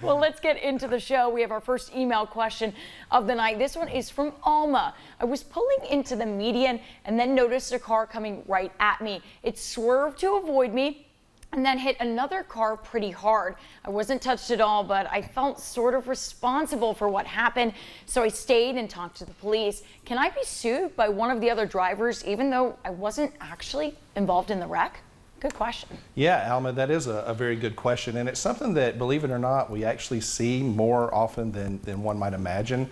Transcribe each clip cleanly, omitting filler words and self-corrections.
Well, let's get into the show. We have our first email question of the night. This one is from Alma. I was pulling into the median and then noticed a car coming right at me. It swerved to avoid me and then hit another car pretty hard. I wasn't touched at all, but I felt sort of responsible for what happened, so I stayed and talked to the police. Can I be sued by one of the other drivers even though I wasn't actually involved in the wreck? Good question. Yeah, Alma, that is a very good question, and it's something that, believe it or not, we actually see more often than one might imagine.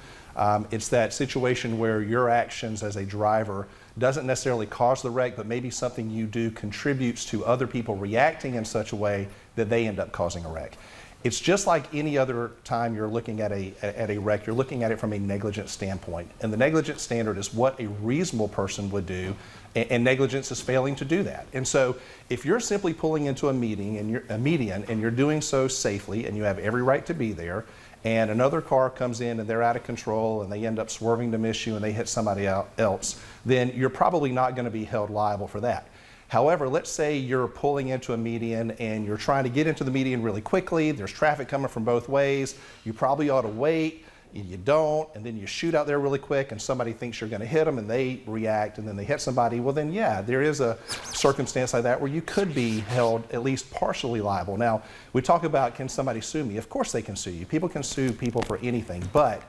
It's that situation where your actions as a driver doesn't necessarily cause the wreck, but maybe something you do contributes to other people reacting in such a way that they end up causing a wreck. It's just like any other time you're looking at a wreck, you're looking at it from a negligent standpoint. And the negligent standard is what a reasonable person would do, and negligence is failing to do that. And so if you're simply pulling into a median and you're doing so safely and you have every right to be there, and another car comes in and they're out of control and they end up swerving to miss you and they hit somebody else, then you're probably not going to be held liable for that. However, let's say you're pulling into a median and you're trying to get into the median really quickly. There's traffic coming from both ways. You probably ought to wait. You don't, and then you shoot out there really quick and somebody thinks you're going to hit them and they react and then they hit somebody. Well, then yeah, there is a circumstance like that where you could be held at least partially liable. Now, we talk about, can somebody sue me? Of course they can sue you. People can sue people for anything, but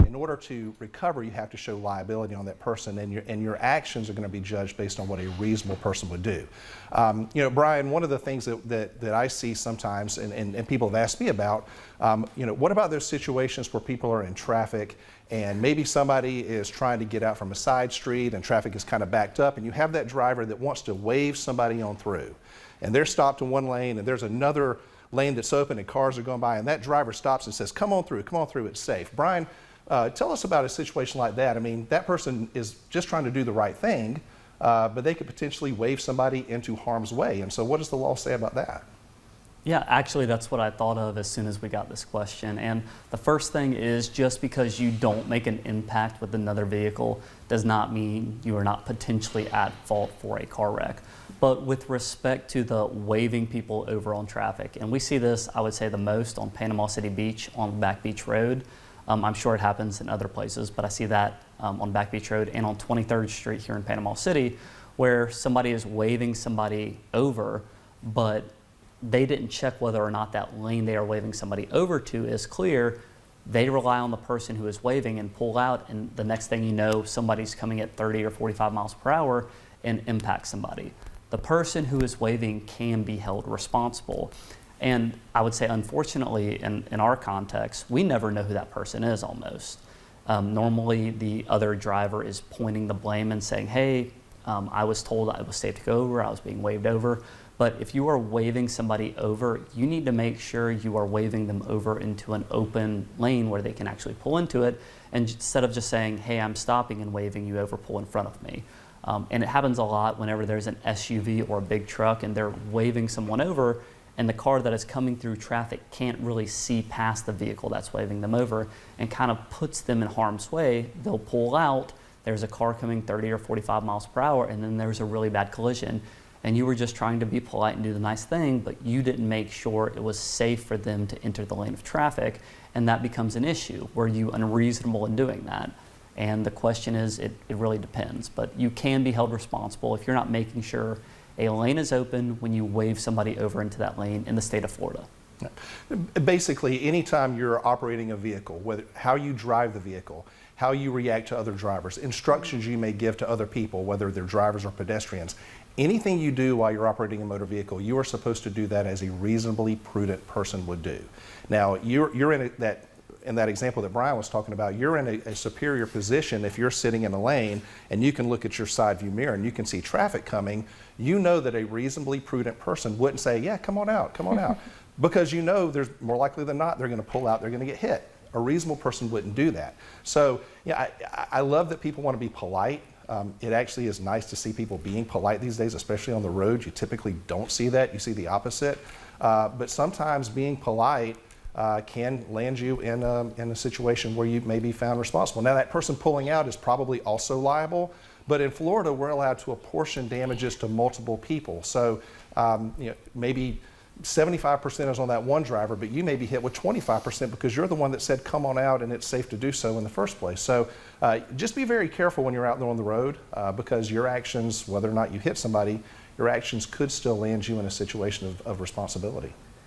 in order to recover, you have to show liability on that person, and your actions are going to be judged based on what a reasonable person would do. You know, Brian, one of the things that I see sometimes, and people have asked me about, you know, what about those situations where people are in traffic and maybe somebody is trying to get out from a side street and traffic is kind of backed up, and you have that driver that wants to wave somebody on through, and they're stopped in one lane and there's another lane that's open and cars are going by, and that driver stops and says, come on through, it's safe. Brian, tell us about a situation like that. I mean, that person is just trying to do the right thing, but they could potentially wave somebody into harm's way. And so what does the law say about that? Yeah, actually that's what I thought of as soon as we got this question. And the first thing is, just because you don't make an impact with another vehicle does not mean you are not potentially at fault for a car wreck. But with respect to the waving people over on traffic, and we see this, I would say, the most on Panama City Beach on Back Beach Road. I'm sure it happens in other places, but I see that on Back Beach Road and on 23rd Street here in Panama City, where somebody is waving somebody over, but they didn't check whether or not that lane they are waving somebody over to is clear. They rely on the person who is waving and pull out, and the next thing you know, somebody's coming at 30 or 45 miles per hour and impacts somebody. The person who is waving can be held responsible. And I would say, unfortunately, in our context, we never know who that person is almost. Normally, the other driver is pointing the blame and saying, hey, I was told I was safe to go over, I was being waved over. But if you are waving somebody over, you need to make sure you are waving them over into an open lane where they can actually pull into it, and instead of just saying, hey, I'm stopping and waving you over, pull in front of me. And it happens a lot whenever there's an SUV or a big truck and they're waving someone over, and the car that is coming through traffic can't really see past the vehicle that's waving them over and kind of puts them in harm's way. They'll pull out, there's a car coming 30 or 45 miles per hour, and then there's a really bad collision. And you were just trying to be polite and do the nice thing, but you didn't make sure it was safe for them to enter the lane of traffic, and that becomes an issue. Were you unreasonable in doing that? And the question is, it really depends, but you can be held responsible if you're not making sure a lane is open when you wave somebody over into that lane in the state of Florida. Basically, anytime you're operating a vehicle, how you drive the vehicle, how you react to other drivers, instructions you may give to other people, whether they're drivers or pedestrians, anything you do while you're operating a motor vehicle, you are supposed to do that as a reasonably prudent person would do. Now, you're in that example that Brian was talking about, you're in a superior position if you're sitting in a lane and you can look at your side view mirror and you can see traffic coming. You know that a reasonably prudent person wouldn't say, yeah, come on out, because you know there's more likely than not they're going to pull out, they're going to get hit. A reasonable person wouldn't do that. So yeah, I love that people want to be polite. It actually is nice to see people being polite these days, especially on the road. You typically don't see that, you see the opposite. But sometimes being polite can land you in a situation where you may be found responsible. Now, that person pulling out is probably also liable, but in Florida, we're allowed to apportion damages to multiple people. So maybe 75% is on that one driver, but you may be hit with 25% because you're the one that said come on out and it's safe to do so in the first place. So just be very careful when you're out there on the road because your actions, whether or not you hit somebody, your actions could still land you in a situation of responsibility.